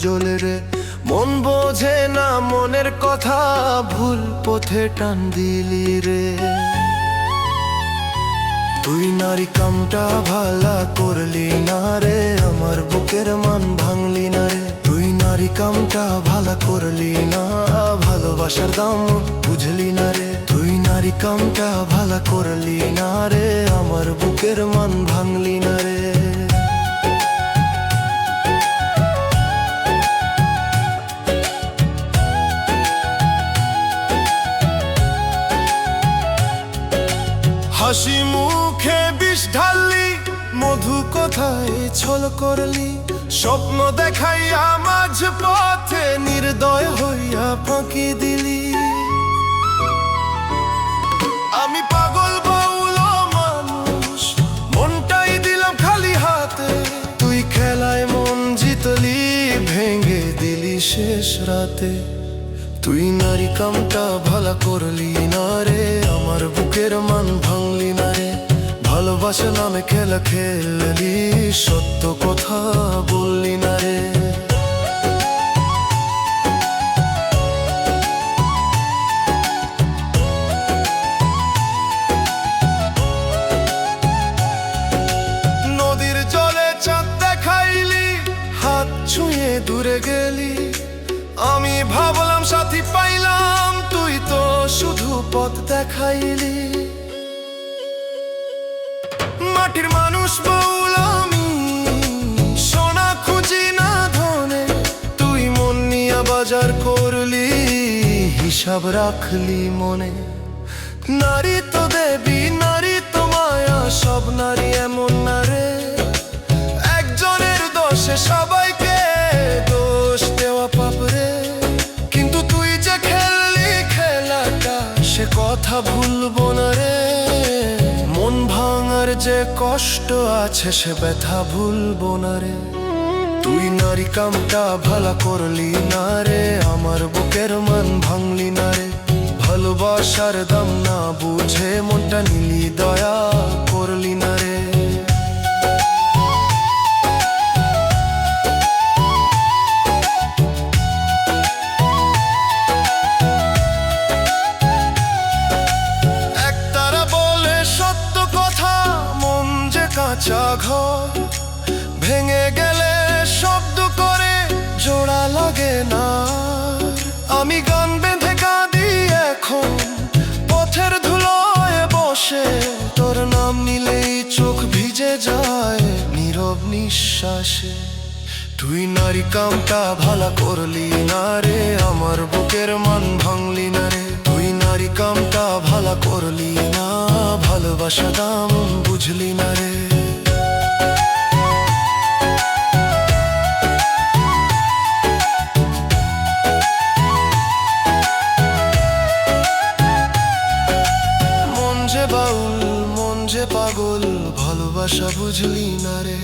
জ্বলে রে। মন বোঝে না মনের কথা, ভুল পথে টান দিলি রে। তুই নারী কামটা ভালা করলি না রে, আমার বুকের মান ভাঙলি না রে। তুই নারী কামটা ভালা করলি না, ভালোবাসার দাম বুঝলি না রে। তুই নারী কামটা ভালা করলি না রে, আমার বুকের মান ভাঙলি না রে। হাসি মুখে বিষ ঢাললি, মধু কথায় ছল করলি। স্বপ্ন দেখাইয়া মাঝ পথে নির্দয় হইয়া ফাঁকি দিলি। আমি পাগল বাউল মানুষ, মনটাই দিলাম খালি হাতে। তুই খেলায় মন জিতলি, ভেঙে দিলি শেষ রাতে। তুই নারী কামটা ভালা করলি না রে, আমার বুকের মান ভাঙলি না রে। ভালোবাসা নামে খেলা খেললি, সত্য কথা বললি না রে। নদীর জলে চাঁদ দেখাইলি, হাত ছুঁয়ে দূরে গেলি। আমি ভাবলাম সাথী পাইলাম, তুই তো শুধু পথ দেখাইলি। মাটির মানুষ বউল আমি, সোনা খুঁজি না ধনে। তুই মন নিয়া বাজার করলি, হিসাব রাখলি মনে। নারী তো দেবী, নারী তো মায়া, সব নারী এমন না রে। একজনের দোষে সবাইকে দোষ দেওয়া পাপ রে। কিন্তু তুই যে খেললি খেলাটা, সে কথা ভুলবো না রে। মন ভাঙার যে কষ্ট আছে, সে ব্যথা ভুলবো না রে। তুই নারী কামটা ভালা করলি না রে, আমার বুকের মান ভাঙলি না রে। ভালোবাসার দাম না বুঝে মনটা নিলি, দয়া করলি না রে। কাঁচা ঘর ভেঙে গেলে শব্দ করে জোড়া লাগে না। আমি গান বেঁধে কাঁদি এখন, পথের ধুলোয় বসে। তোর নাম নিলেই চোখ ভিজে যায় নীরব নিঃশ্বাসে। তুই নারী কামটা ভালা করলি না রে, আমার বুকের মান ভাঙলি না রে। তুই নারী কামটা ভালা করলি না, ভালোবাসা দাম বুঝলি না রে। মন যে বাউল, মন যে পাগল, ভালোবাসা বুঝলি না রে।